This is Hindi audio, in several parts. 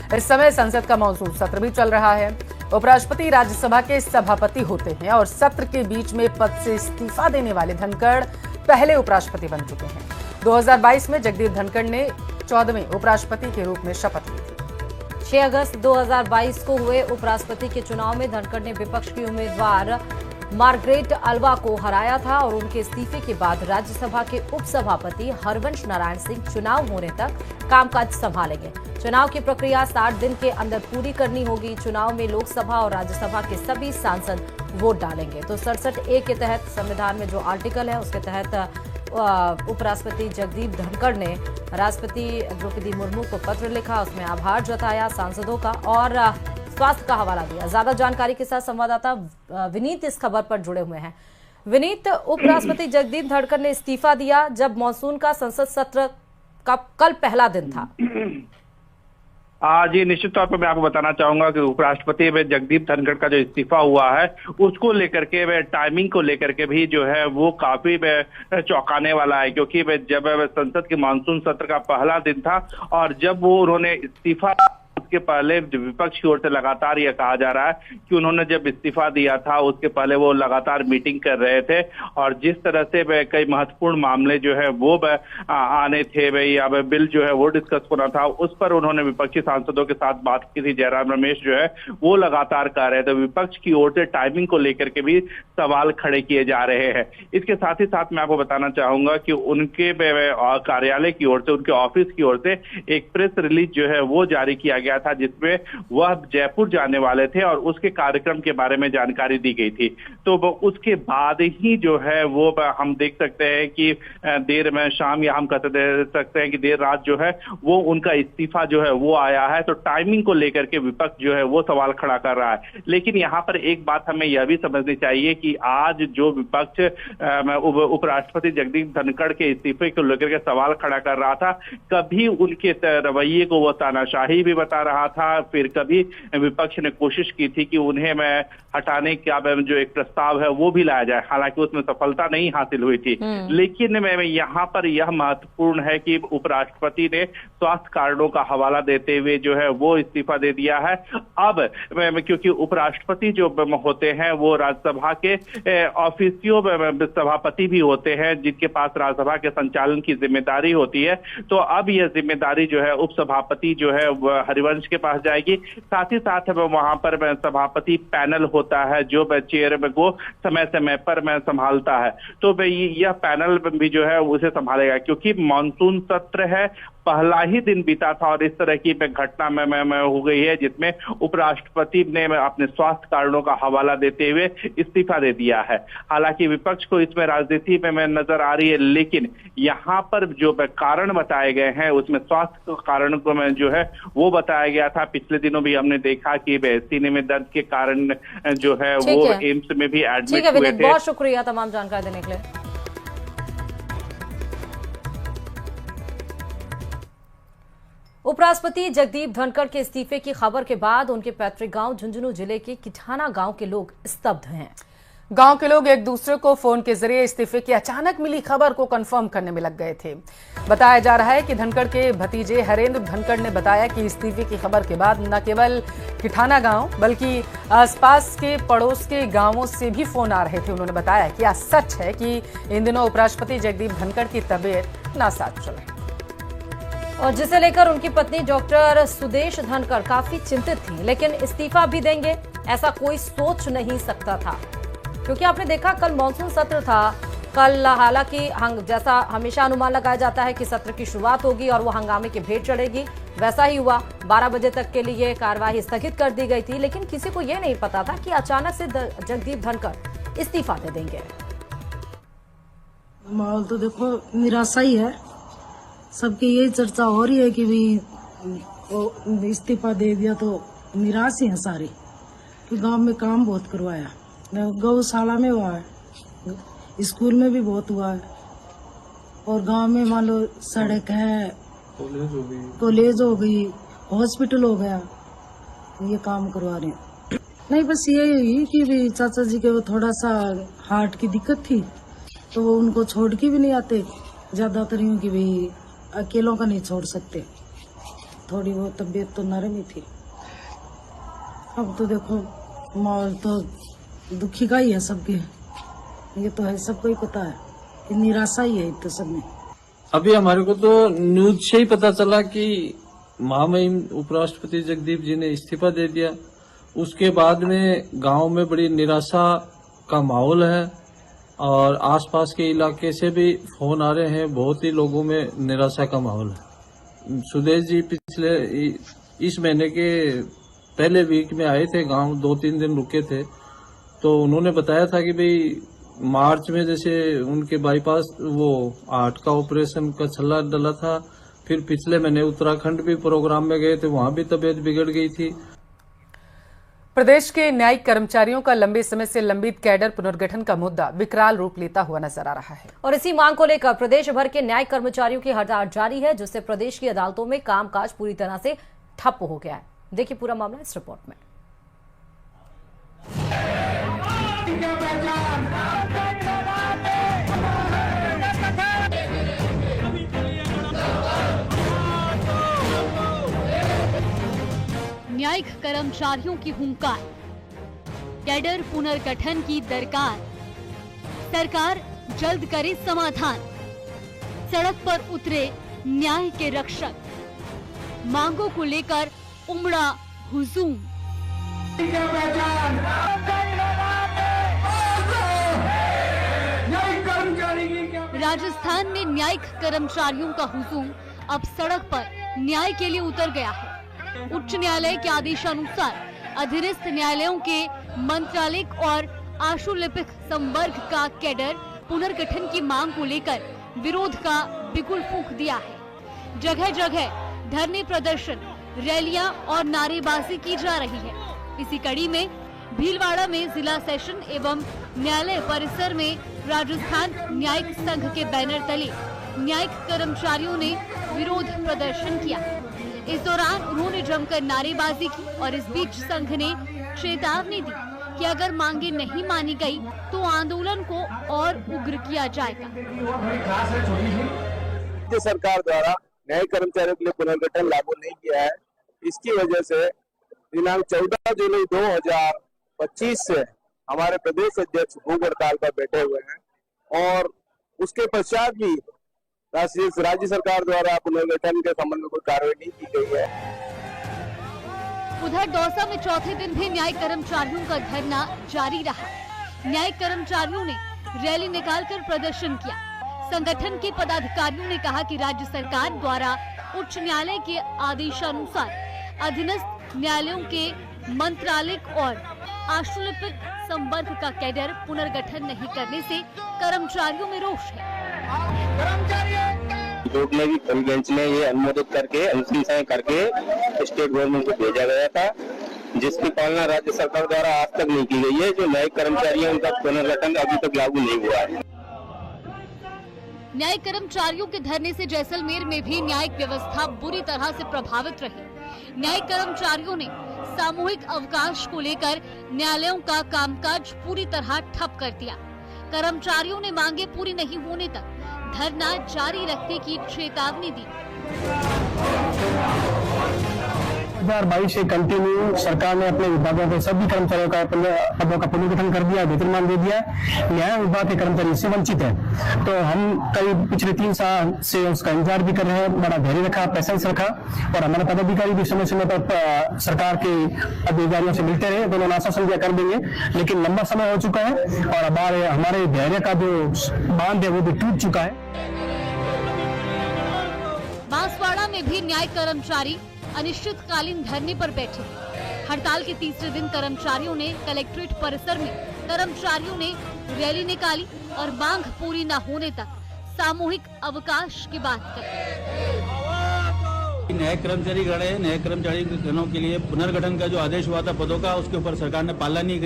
इस समय संसद का मॉनसून सत्र भी चल रहा है। उपराष्ट्रपति राज्यसभा के सभापति होते हैं और सत्र के बीच में पद से इस्तीफा देने वाले धनखड़ पहले उपराष्ट्रपति बन चुके हैं। 2022 में जगदीप धनखड़ ने 14वें उपराष्ट्रपति के रूप में शपथ ली थी। 6 अगस्त 2022 को हुए उपराष्ट्रपति के चुनाव में धनखड़ ने विपक्ष की उम्मीदवार मार्गरेट अल्वा को हराया था और उनके इस्तीफे के बाद राज्यसभा के उपसभापति हरवंश नारायण सिंह चुनाव होने तक कामकाज संभालेंगे। चुनाव की प्रक्रिया 60 दिन के अंदर पूरी करनी होगी। चुनाव में लोकसभा और राज्यसभा के सभी सांसद वोट डालेंगे। तो 67A के तहत संविधान में जो आर्टिकल है उसके तहत उपराष्ट्रपति जगदीप धनखड़ ने राष्ट्रपति द्रौपदी मुर्मू को पत्र लिखा, उसमें आभार जताया सांसदों का और स्वास्थ्य का हवाला दिया। ज्यादा जानकारी के साथ संवाददाता विनीत इस खबर पर जुड़े हुए हैं। विनीत, उपराष्ट्रपति जगदीप धनखड़ ने इस्तीफा दिया जब मॉनसून का संसद सत्र का कल पहला दिन था। जी, निश्चित तौर पर मैं आपको बताना चाहूंगा कि उपराष्ट्रपति में जगदीप धनखड़ का जो इस्तीफा हुआ है उसको लेकर के वे टाइमिंग को लेकर के भी जो है वो काफी चौंकाने वाला है, क्योंकि जब संसद के मानसून सत्र का पहला दिन था और जब वो उन्होंने इस्तीफा, उसके पहले विपक्ष की ओर से लगातार यह कहा जा रहा है कि उन्होंने जब इस्तीफा दिया था उसके पहले वो लगातार मीटिंग कर रहे थे और जिस तरह से कई महत्वपूर्ण मामले जो है वो आने थे, या बिल जो है वो डिस्कस होना था, उस पर उन्होंने विपक्षी सांसदों के साथ बात की थी। जयराम रमेश जो है वो लगातार कह रहे थे। विपक्ष की ओर से टाइमिंग को लेकर के भी सवाल खड़े किए जा रहे हैं। इसके साथ ही साथ मैं आपको बताना चाहूंगा कि उनके कार्यालय की ओर से, उनके ऑफिस की ओर से एक प्रेस रिलीज जो है वो जारी किया गया था जिसमें वह जयपुर जाने वाले थे और उसके कार्यक्रम के बारे में जानकारी दी गई थी। तो उसके बाद ही जो है वो हम देख सकते हैं कि देर में शाम, या हम कहते सकते हैं कि देर रात जो है वो उनका इस्तीफा जो है वो आया है। तो टाइमिंग को लेकर के विपक्ष जो है वो सवाल खड़ा कर रहा है। लेकिन यहाँ पर एक बात हमें यह भी समझनी चाहिए कि आज जो विपक्ष उपराष्ट्रपति जगदीप धनखड़ के इस्तीफे को लेकर के सवाल खड़ा कर रहा था, कभी उनके रवैये को वो तानाशाही भी बता रहा था, फिर कभी विपक्ष ने कोशिश की थी कि उन्हें हटाने का जो एक प्रस्ताव है वो भी लाया जाए। हालांकि उसमें सफलता नहीं हासिल हुई थी। लेकिन यहाँ पर यह महत्वपूर्ण है कि उपराष्ट्रपति ने स्वास्थ्य कारणों का हवाला देते हुए जो है वो इस्तीफा दे दिया है। अब क्योंकि उपराष्ट्रपति जो होते हैं वो राज्यसभा के ऑफिसियों सभापति भी होते हैं जिनके पास राज्यसभा के संचालन की जिम्मेदारी होती है। तो अब यह जिम्मेदारी जो है उपसभापति जो है हरिवंश के पास जाएगी। साथ ही साथ वहां पर सभापति पैनल होता है जो चेयर को समय समय पर संभालता है। तो यह पैनल भी जो है उसे संभालेगा, क्योंकि मानसून सत्र है, पहला ही दिन बीता था और इस तरह की घटना में हो गई है जिसमें उपराष्ट्रपति ने अपने स्वास्थ्य कारणों का हवाला देते हुए इस्तीफा दे दिया है। हालांकि विपक्ष को इसमें राजनीति में नजर आ रही है, लेकिन यहाँ पर जो कारण बताए गए हैं उसमें स्वास्थ्य कारण को जो है वो बताया गया था। पिछले दिनों भी हमने देखा कि सीने में दर्द के कारण जो है वो एम्स में भी एडमिट हुए थे। बहुत शुक्रिया तमाम जानकारी देने के लिए। उपराष्ट्रपति जगदीप धनखड़ के इस्तीफे की खबर के बाद उनके पैतृक गांव झुंझुनू जिले के किठाना गांव के लोग स्तब्ध हैं। गांव के लोग एक दूसरे को फोन के जरिए इस्तीफे की अचानक मिली खबर को कंफर्म करने में लग गए थे। बताया जा रहा है कि धनखड़ के भतीजे हरेंद्र धनखड़ ने बताया कि इस्तीफे की खबर के बाद न केवल किठाना गांव बल्कि आसपास के पड़ोस के गांवों से भी फोन आ रहे थे। उन्होंने बताया कि यह सच है कि इन दिनों उपराष्ट्रपति जगदीप धनखड़ की तबीयत नासाज चल रही और जिसे लेकर उनकी पत्नी डॉक्टर सुदेश धनखड़ काफी चिंतित थी। लेकिन इस्तीफा भी देंगे ऐसा कोई सोच नहीं सकता था, क्योंकि आपने देखा कल मॉनसून सत्र था। कल हालांकि जैसा हमेशा अनुमान लगाया जाता है कि सत्र की शुरुआत होगी और वो हंगामे की भेंट चढ़ेगी, वैसा ही हुआ। 12 बजे तक के लिए कार्यवाही स्थगित कर दी गई थी, लेकिन किसी को यह नहीं पता था कि अचानक से जगदीप धनखड़ इस्तीफा दे देंगे। माहौल तो देखो निराशा ही है, सबकी यही चर्चा हो रही है कि भी इस्तीफा दे दिया तो निराश ही है सारी। कि गांव में काम बहुत करवाया, गौशाला में हुआ है, स्कूल में भी बहुत हुआ है और गांव में मान लो सड़क है, कॉलेज हो गई, हॉस्पिटल हो गया, ये काम करवा रहे हैं। नहीं बस ये ही कि भी चाचा जी के वो थोड़ा सा हार्ट की दिक्कत थी तो वो उनको छोड़ के भी नहीं आते, ज्यादातर यूँ कि भी अकेलों का नहीं छोड़ सकते। थोड़ी वो तबीयत तो नरम ही थी। अब तो देखो माहौल तो दुखी का ही है सबके, ये तो है सबको ही पता है कि निराशा ही है तो सब में। अभी हमारे को तो न्यूज से ही पता चला कि महामहिम उपराष्ट्रपति जगदीप जी ने इस्तीफा दे दिया। उसके बाद में गांव में बड़ी निराशा का माहौल है और आसपास के इलाके से भी फोन आ रहे हैं, बहुत ही लोगों में निराशा का माहौल है। सुदेश जी पिछले इस महीने के पहले वीक में आए थे गांव, 2-3 दिन रुके थे, तो उन्होंने बताया था कि भाई मार्च में जैसे उनके बाईपास वो 8 का ऑपरेशन का छल्ला डला था, फिर पिछले महीने उत्तराखंड भी प्रोग्राम में गए थे, वहां भी तबीयत बिगड़ गई थी। प्रदेश के न्यायिक कर्मचारियों का लंबे समय से लंबित कैडर पुनर्गठन का मुद्दा विकराल रूप लेता हुआ नजर आ रहा है और इसी मांग को लेकर प्रदेश भर के न्यायिक कर्मचारियों की हड़ताल जारी है, जिससे प्रदेश की अदालतों में कामकाज पूरी तरह से ठप हो गया है। देखिए पूरा मामला इस रिपोर्ट में। न्यायिक कर्मचारियों की हुंकार, कैडर पुनर्गठन की दरकार, सरकार जल्द करे समाधान, सड़क पर उतरे न्याय के रक्षक, मांगों को लेकर उमड़ा हुजूम। राजस्थान में न्यायिक कर्मचारियों का हुजूम अब सड़क पर न्याय के लिए उतर गया है। उच्च न्यायालय के आदेशानुसार अधीनस्थ न्यायालयों के मंत्रालयिक और आशुलिपिक संवर्ग का कैडर पुनर्गठन की मांग को लेकर विरोध का बिगुल फूंक दिया है। जगह जगह धरने प्रदर्शन, रैलियां और नारेबाजी की जा रही है। इसी कड़ी में भीलवाड़ा में जिला सेशन एवं न्यायालय परिसर में राजस्थान न्यायिक संघ के बैनर तले न्यायिक कर्मचारियों ने विरोध प्रदर्शन किया। इस दौरान उन्होंने जमकर नारेबाजी की और इस बीच संघ ने चेतावनी दी कि अगर मांगे नहीं मानी गई तो आंदोलन को और उग्र किया जाएगा। राज्य सरकार द्वारा न्यायिक कर्मचारियों के लिए पुनर्गठन लागू नहीं किया है। इसकी वजह से दिनांक 14 जुलाई 2025 से हमारे प्रदेश अध्यक्ष भूख हड़ताल पर बैठे हुए हैं और उसके पश्चात भी राज्य सरकार द्वारा पुनर्गठन के संबंध में कोई कार्रवाई नहीं की गई है। उधर दौसा में चौथे दिन भी न्यायिक कर्मचारियों का धरना जारी रहा। न्यायिक कर्मचारियों ने रैली निकालकर प्रदर्शन किया। संगठन के पदाधिकारियों ने कहा कि राज्य सरकार द्वारा उच्च न्यायालय के आदेशानुसार अधीनस्थ न्यायालयों के मंत्रालयिक और आशुलिपिक संवर्ग का कैडर पुनर्गठन नहीं करने से कर्मचारियों में रोष है। कोर्ट ने भी फुल बेंच में ये अनुमोदित करके अनुशंसाएं करके स्टेट गवर्नमेंट को भेजा गया था, जिसकी पालना राज्य सरकार द्वारा आज तक नहीं की गई है। जो न्यायिक कर्मचारी हैं उनका पुनर्गठन अभी तक लागू नहीं हुआ है। न्यायिक कर्मचारियों के धरने से जैसलमेर में भी न्यायिक व्यवस्था बुरी तरह से प्रभावित रही। न्यायिक कर्मचारियों ने सामूहिक अवकाश को लेकर न्यायालयों का कामकाज पूरी तरह ठप कर दिया। कर्मचारियों ने मांगे पूरी नहीं होने तक धरना जारी रखने की चेतावनी दी। 2022 से कंटिन्यू सरकार ने अपने विभागों के सभी कर्मचारियों का पदों का पुनर्गठन कर दिया, वेतनमान दे दिया। न्याय विभाग के कर्मचारी इससे वंचित है, तो हम कई पिछले 3 साल से उसका इंतजार भी कर रहे हैं। बड़ा धैर्य रखा, पैसेंस रखा और हमारे पदाधिकारी भी समय समय पर सरकार के अधिकारियों से मिलते रहे, तो उन्होंने आश्वासन दिया कर देंगे, लेकिन लंबा समय हो चुका है और हमारे धैर्य का जो बांध है वो भी टूट चुका है। बांसवाड़ा में भी न्यायिक कर्मचारी अनिश्चितकालीन धरने पर बैठे। हड़ताल के तीसरे दिन कर्मचारियों ने कलेक्ट्रेट परिसर में कर्मचारियों ने रैली निकाली और मांग पूरी न होने तक सामूहिक अवकाश की बात कही। न्यायिक कर्मचारी गण है, न्यायिक कर्मचारी गणों के लिए पुनर्गठन का जो आदेश हुआ था पदों का, उसके ऊपर सरकार ने पालना नहीं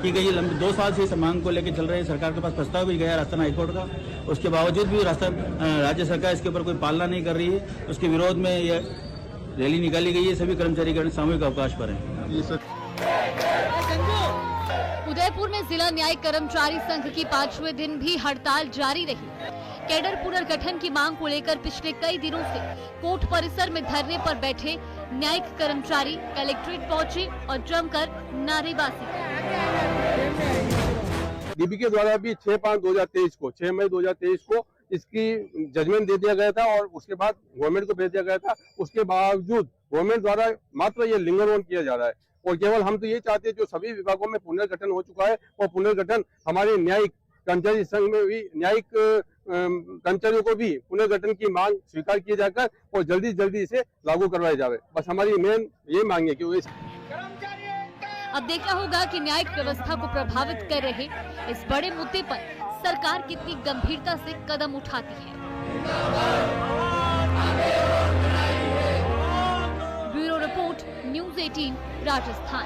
की गई। लंबे 2 साल से इस मांग को लेकर चल रहे हैं। सरकार के पास प्रस्ताव भी गया राजस्थान हाईकोर्ट का, उसके बावजूद भी राज्य सरकार इसके ऊपर कोई पालना नहीं कर रही है। उसके विरोध में यह रैली निकाली गई है। सभी कर्मचारी गण सामूहिक अवकाश पर हैं। उदयपुर में जिला न्यायिक कर्मचारी संघ की 5वें दिन भी हड़ताल जारी रही। कैडर पुनर्गठन की मांग को लेकर पिछले कई दिनों से कोर्ट परिसर में धरने पर बैठे न्यायिक कर्मचारी कलेक्ट्रेट पहुंचे और जमकर नारेबाजी की। डीबी के द्वारा भी 6 मई 2023 को इसकी जजमेंट दे दिया गया था और उसके बाद गवर्नमेंट को भेज दिया गया था। उसके बावजूद गवर्नमेंट द्वारा मात्र ये लिंगर ऑन किया जा रहा है और केवल हम तो ये चाहते हैं जो सभी विभागों में पुनर्गठन हो चुका है और पुनर्गठन हमारे न्यायिक कर्मचारी संघ में भी न्यायिक कर्मचारियों को भी पुनर्गठन की मांग स्वीकार की जाकर और जल्दी इसे लागू करवाया जाए। बस हमारी मेन ये मांग है कि अब देखना होगा कि न्यायिक व्यवस्था को प्रभावित कर रहे इस बड़े मुद्दे पर सरकार कितनी गंभीरता से कदम उठाती है। Bureau report news 18 Rajasthan.